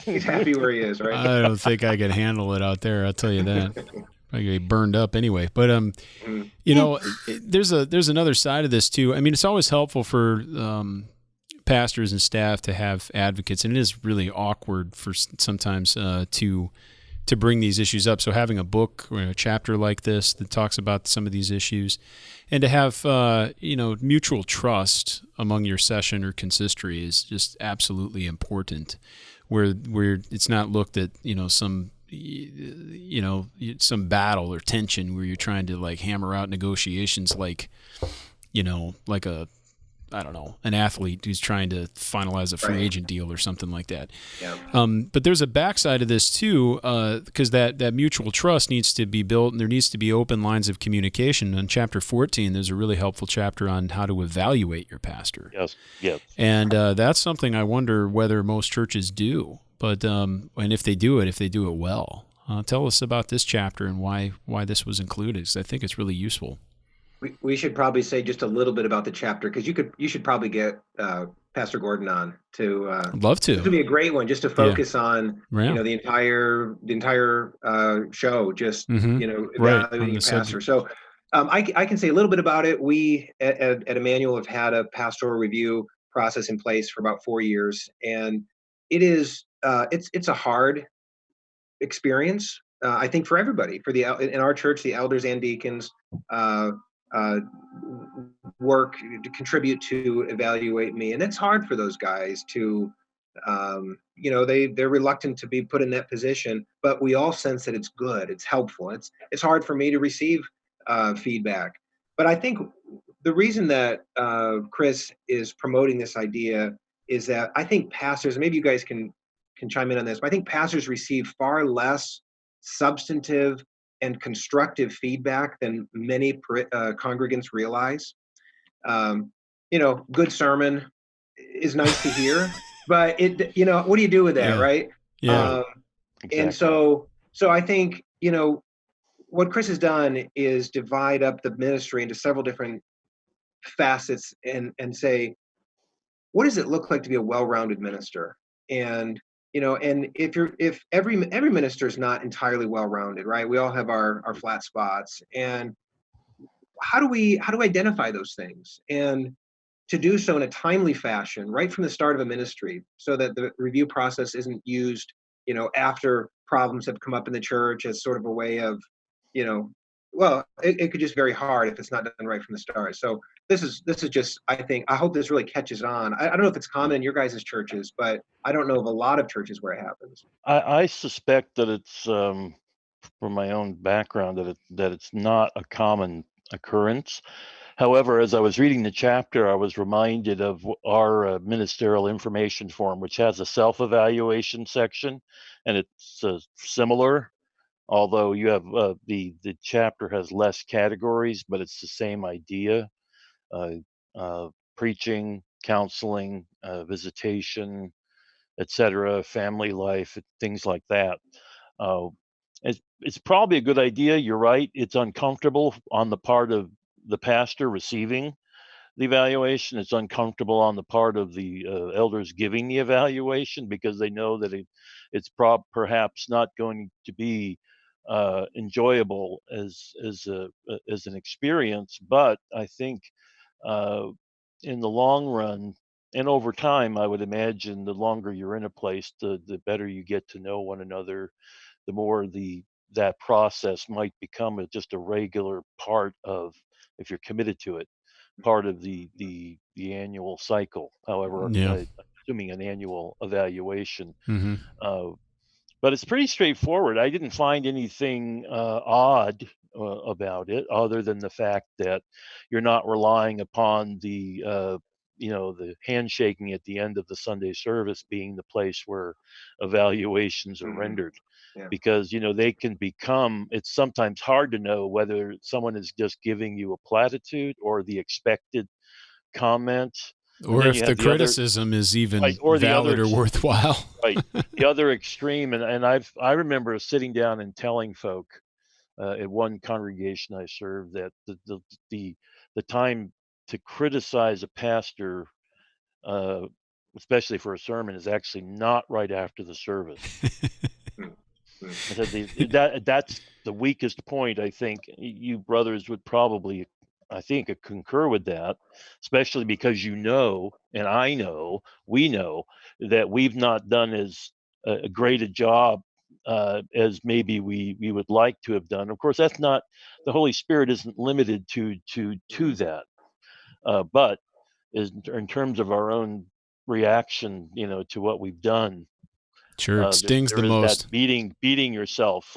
He's happy where he is, right? I don't think I could handle it out there. I'll tell you that. I get burned up anyway. But there's another side of this too. I mean, it's always helpful for pastors and staff to have advocates, and it is really awkward for sometimes to bring these issues up. So having a book or a chapter like this that talks about some of these issues, and to have mutual trust among your session or consistory is just absolutely important. Where it's not looked at some battle or tension where you're trying to like hammer out negotiations like an athlete who's trying to finalize a free agent deal or something like that. Yeah. But there's a backside of this too, because that mutual trust needs to be built, and there needs to be open lines of communication. In chapter 14, there's a really helpful chapter on how to evaluate your pastor. Yes. And that's something I wonder whether most churches do. But and if they do it well. Tell us about this chapter and why this was included, because I think it's really useful. We should probably say just a little bit about the chapter, because you should probably get Pastor Gordon on to. I'd love to. This would be a great one just to focus on the entire show, just evaluating your pastor. So I can say a little bit about it. We at Emmanuel have had a pastoral review process in place for about 4 years, and it is it's a hard experience. I think for everybody, in our church, the elders and deacons work to contribute to evaluate me, and it's hard for those guys to they're reluctant to be put in that position, but we all sense that it's good, it's helpful. It's hard for me to receive feedback, but I think the reason that Chris is promoting this idea is that I think pastors, maybe you guys can chime in on this, but I think pastors receive far less substantive and constructive feedback than many congregants realize. Good sermon is nice to hear, but what do you do with that, right? Yeah. Exactly. And so I think, what Chris has done is divide up the ministry into several different facets and say, what does it look like to be a well-rounded minister? And and if every minister is not entirely well-rounded, right? We all have our flat spots, and how do we identify those things and to do so in a timely fashion right from the start of a ministry, so that the review process isn't used after problems have come up in the church as sort of a way of well, it could just very hard if it's not done right from the start. So this is just, I hope this really catches on. I don't know if it's common in your guys' churches, but I don't know of a lot of churches where it happens. I suspect that it's from my own background that it's not a common occurrence. However, as I was reading the chapter, I was reminded of our ministerial information form, which has a self-evaluation section, and it's similar. Although you have the chapter has less categories, but it's the same idea: preaching, counseling, visitation, etc., family life, things like that. Uh, it's probably a good idea. You're right. It's uncomfortable on the part of the pastor receiving the evaluation. It's uncomfortable on the part of the elders giving the evaluation, because they know that it's perhaps not going to be enjoyable as an experience. But I think in the long run and over time, I would imagine the longer you're in a place, the better you get to know one another, the more that process might become just a regular part of, if you're committed to it, part of the annual cycle. However, Yeah. assuming an annual evaluation. Mm-hmm. But it's pretty straightforward. I didn't find anything odd about it, other than the fact that you're not relying upon the handshaking at the end of the Sunday service being the place where evaluations are rendered. Yeah. Because they can become, it's sometimes hard to know whether someone is just giving you a platitude or the expected comment. Or if the criticism is even valid or worthwhile. Right. The other extreme, and I remember sitting down and telling folk at one congregation I served that the time to criticize a pastor, especially for a sermon, is actually not right after the service. I said that's the weakest point. I think you brothers would probably, I think, concur with that, especially because and I know, we know that we've not done as great a job as maybe we would like to have done. Of course, that's not, the Holy Spirit isn't limited to that, but in terms of our own reaction, to what we've done. Sure, it stings the most. That beating yourself,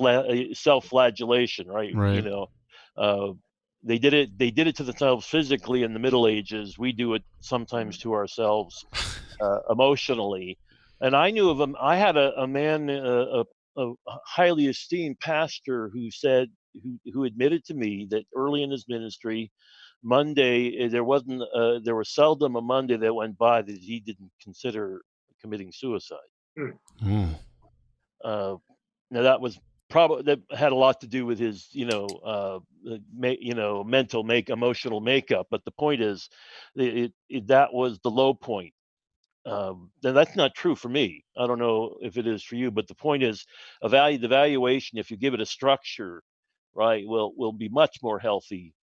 self-flagellation, right? Right. They did it to themselves physically in the Middle Ages. We do it sometimes to ourselves emotionally. And I knew of I had a man, a highly esteemed pastor, who admitted to me that early in his ministry, Monday, there was seldom a Monday that went by that he didn't consider committing suicide. Mm. Now that had a lot to do with his, emotional makeup. But the point is, that was the low point. And that's not true for me. I don't know if it is for you, but the point is, the evaluation, if you give it a structure, right, will be much more healthy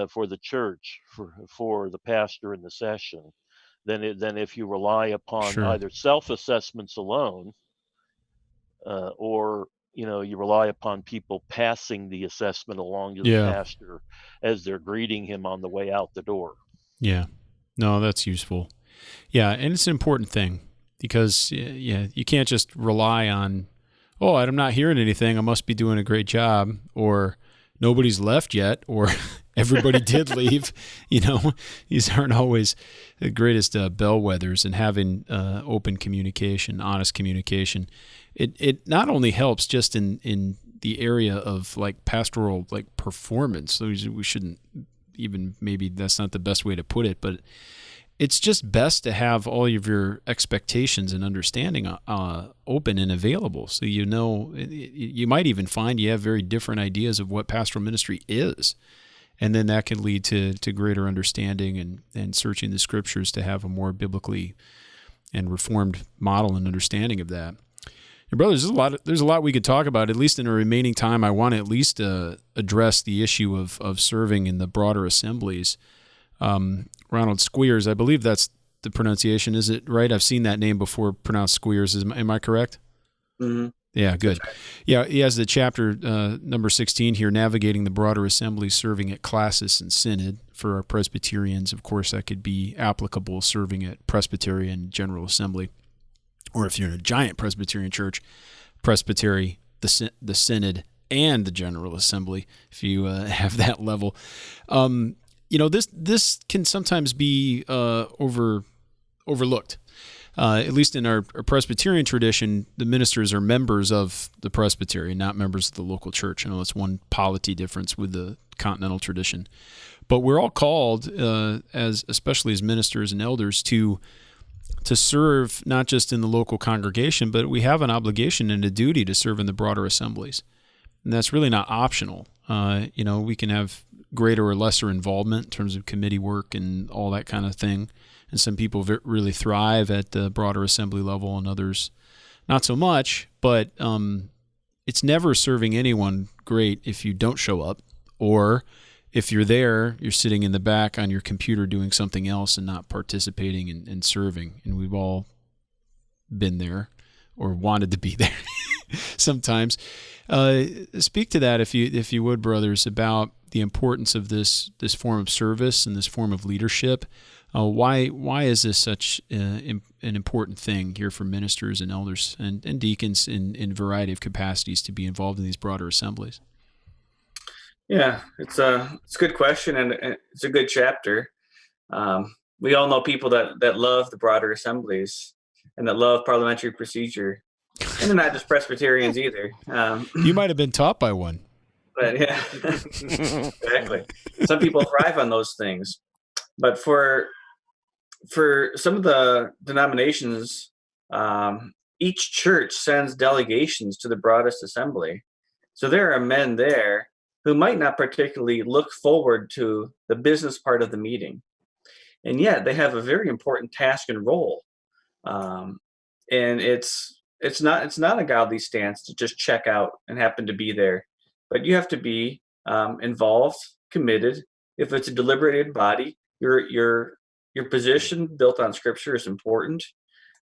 for the church, for the pastor in the session, than if you rely upon either self-assessments alone, or you rely upon people passing the assessment along to the pastor as they're greeting him on the way out the door. Yeah, no, that's useful. Yeah, and it's an important thing, because you can't just rely on, oh, I'm not hearing anything, I must be doing a great job, or nobody's left yet, or everybody did leave. These aren't always the greatest bellwethers. And having open communication, honest communication, it not only helps just in the area of like pastoral like performance. So we shouldn't even, maybe that's not the best way to put it, but it's just best to have all of your expectations and understanding open and available. So, you might even find you have very different ideas of what pastoral ministry is. And then that can lead to greater understanding and searching the scriptures to have a more biblically and reformed model and understanding of that. And brothers, there's a lot we could talk about. At least in the remaining time, I want to at least address the issue of serving in the broader assemblies. Ronald Squeers, I believe that's the pronunciation. Is it right? I've seen that name before pronounced Squeers. Am I correct? Mm-hmm. Yeah, good. Yeah, he has the chapter number 16 here, navigating the broader assembly, serving at classis and synod. For our Presbyterians, of course, that could be applicable, serving at Presbyterian General Assembly. Or if you're in a giant Presbyterian church, Presbytery, the synod, and the General Assembly, if you have that level. This can sometimes be overlooked. At least in our Presbyterian tradition, the ministers are members of the presbytery, not members of the local church. I know that's one polity difference with the continental tradition. But we're all called, especially as ministers and elders, to serve not just in the local congregation, but we have an obligation and a duty to serve in the broader assemblies. And that's really not optional. We can have greater or lesser involvement in terms of committee work and all that kind of thing. And some people really thrive at the broader assembly level and others not so much. But it's never serving anyone great if you don't show up, or if you're there, you're sitting in the back on your computer doing something else and not participating and serving. And we've all been there or wanted to be there sometimes. Speak to that, if you would, brothers, about the importance of this form of service and this form of leadership. Why is this such an important thing here for ministers and elders and deacons in a variety of capacities to be involved in these broader assemblies? Yeah, it's a good question, and it's a good chapter. We all know people that love the broader assemblies and that love parliamentary procedure, and they're not just Presbyterians either. You might have been taught by one. But yeah, exactly. Some people thrive on those things, but for some of the denominations, each church sends delegations to the broadest assembly. So there are men there who might not particularly look forward to the business part of the meeting, and yet they have a very important task and role. And it's not a godly stance to just check out and happen to be there, but you have to be involved, committed. If it's a deliberated body, your position built on Scripture is important.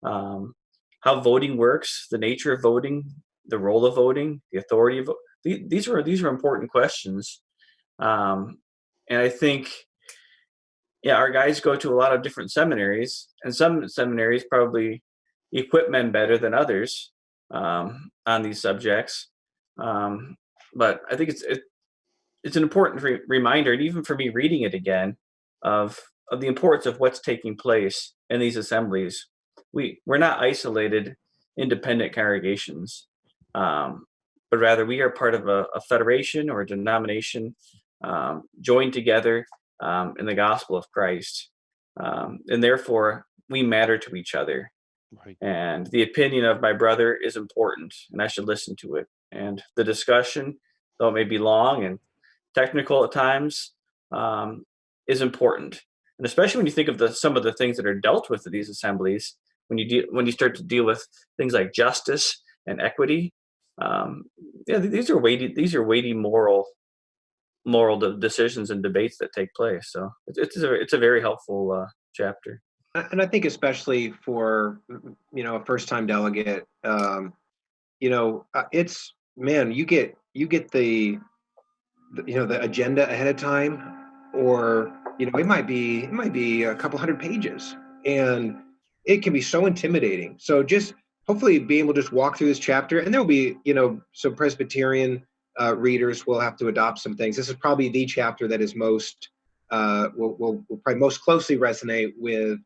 How voting works, the nature of voting, the role of voting, the authority of voting. These are important questions, and I think, our guys go to a lot of different seminaries, and some seminaries probably equip men better than others on these subjects. But I think it's an important reminder, and even for me reading it again, of the importance of what's taking place in these assemblies. We're not isolated, independent congregations. But rather we are part of a federation or a denomination joined together in the gospel of Christ. And therefore, we matter to each other. Right. And the opinion of my brother is important, and I should listen to it. And the discussion, though it may be long and technical at times, is important. And especially when you think of some of the things that are dealt with in these assemblies, when you start to deal with things like justice and equity. These are weighty moral decisions and debates that take place. So it's a very helpful chapter. And I think especially for a first-time delegate, it's, man, you get the agenda ahead of time, or it might be a couple hundred pages, and it can be so intimidating. So just hopefully being able to just walk through this chapter, and there'll be, some Presbyterian readers will have to adopt some things. This is probably the chapter that is most, will probably most closely resonate with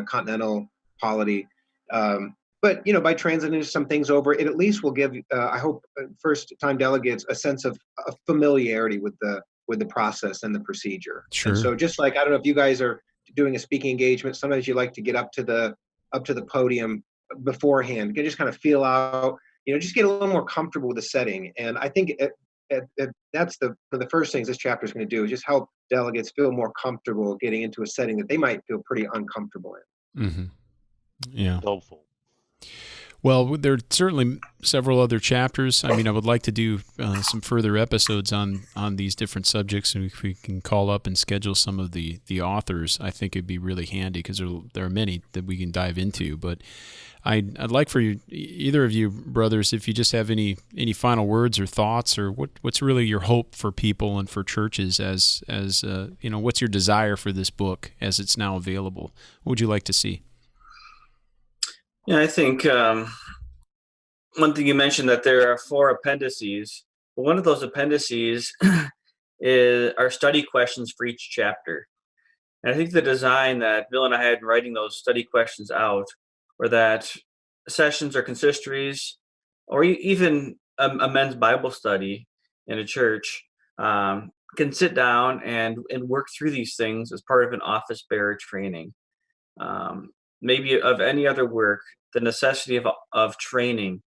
continental polity. But, by translating some things over, it at least will give, I hope, first-time delegates a sense of familiarity with the process and the procedure. Sure. And so just like, I don't know if you guys doing a speaking engagement, sometimes you like to get up to the podium beforehand. You can just kind of feel out, just get a little more comfortable with the setting. And I think that's one of the first things this chapter is going to do, is just help delegates feel more comfortable getting into a setting that they might feel pretty uncomfortable in. Mm-hmm. Yeah. Helpful. Well, there are certainly several other chapters. I mean, I would like to do some further episodes on these different subjects, and if we can call up and schedule some of the authors, I think it'd be really handy, because there are many that we can dive into. But I'd like for you, either of you brothers, if you just have any final words or thoughts, or what's really your hope for people and for churches as what's your desire for this book as it's now available? What would you like to see? Yeah, I think one thing you mentioned, that there are 4 appendices. But one of those appendices are study questions for each chapter. And I think the design that Bill and I had in writing those study questions out were that sessions or consistories, or even a men's Bible study in a church, can sit down and work through these things as part of an office bearer training. Maybe of any other work, the necessity of training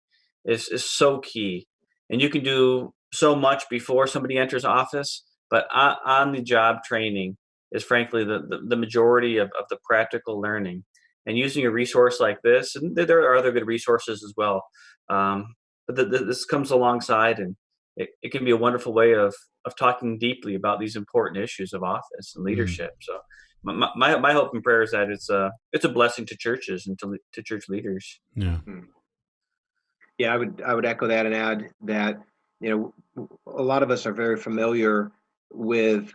is so key. And you can do so much before somebody enters office, but on the job training is frankly the majority of the practical learning. And using a resource like this, and there are other good resources as well, but this comes alongside, and it can be a wonderful way of talking deeply about these important issues of office and leadership. So my hope and prayer is that it's a blessing to churches and to church leaders. Yeah. Yeah, I would echo that and add that, a lot of us are very familiar with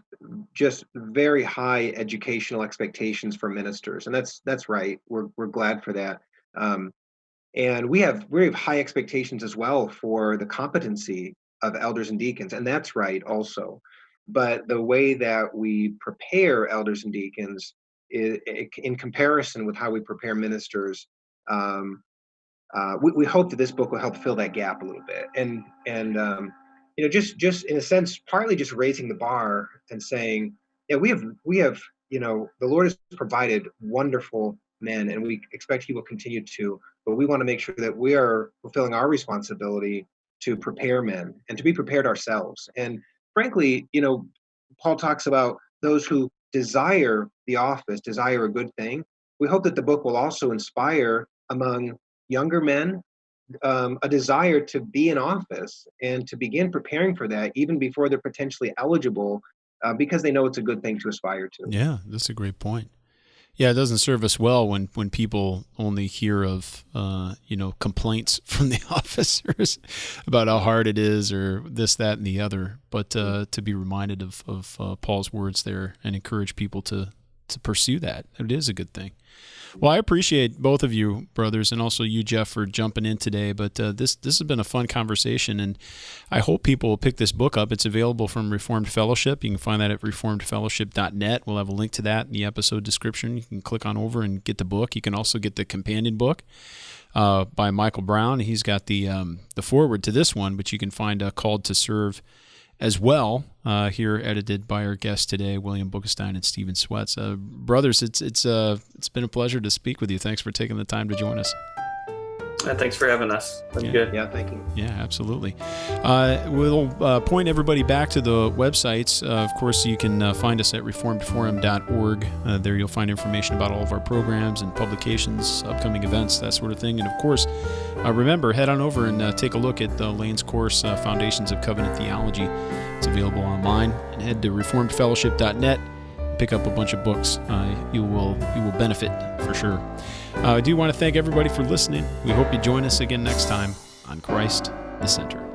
just very high educational expectations for ministers, and that's right. We're glad for that. And we have high expectations as well for the competency of elders and deacons, and that's right also. But the way that we prepare elders and deacons, in comparison with how we prepare ministers, we hope that this book will help fill that gap a little bit. And just in a sense, partly just raising the bar and saying, yeah, we have the Lord has provided wonderful men, and we expect He will continue to. But we want to make sure that we are fulfilling our responsibility to prepare men and to be prepared ourselves. And frankly, Paul talks about those who desire the office, desire a good thing. We hope that the book will also inspire among younger men a desire to be in office and to begin preparing for that even before they're potentially eligible, because they know it's a good thing to aspire to. Yeah, that's a great point. Yeah, it doesn't serve us well when people only hear of complaints from the officers about how hard it is, or this, that, and the other. But to be reminded of Paul's words there and encourage people to pursue that, it is a good thing. Well, I appreciate both of you, brothers, and also you, Jeff, for jumping in today. But this has been a fun conversation, and I hope people will pick this book up. It's available from Reformed Fellowship. You can find that at reformedfellowship.net. We'll have a link to that in the episode description. You can click on over and get the book. You can also get the companion book by Michael Brown. He's got the foreword to this one, but you can find Called to Serve as well, here edited by our guest today, William Boekestein and Steven Swets. Brothers, it's been a pleasure to speak with you. Thanks for taking the time to join us. Thanks for having us. That's good. Yeah, thank you. Yeah, absolutely. We'll point everybody back to the websites. Of course, you can find us at reformedforum.org. There you'll find information about all of our programs and publications, upcoming events, that sort of thing. And of course, remember, head on over and take a look at Lane's course, Foundations of Covenant Theology. It's available online. And head to reformedfellowship.net. Pick up a bunch of books. You will benefit for sure. I do want to thank everybody for listening. We hope you join us again next time on Christ the Center.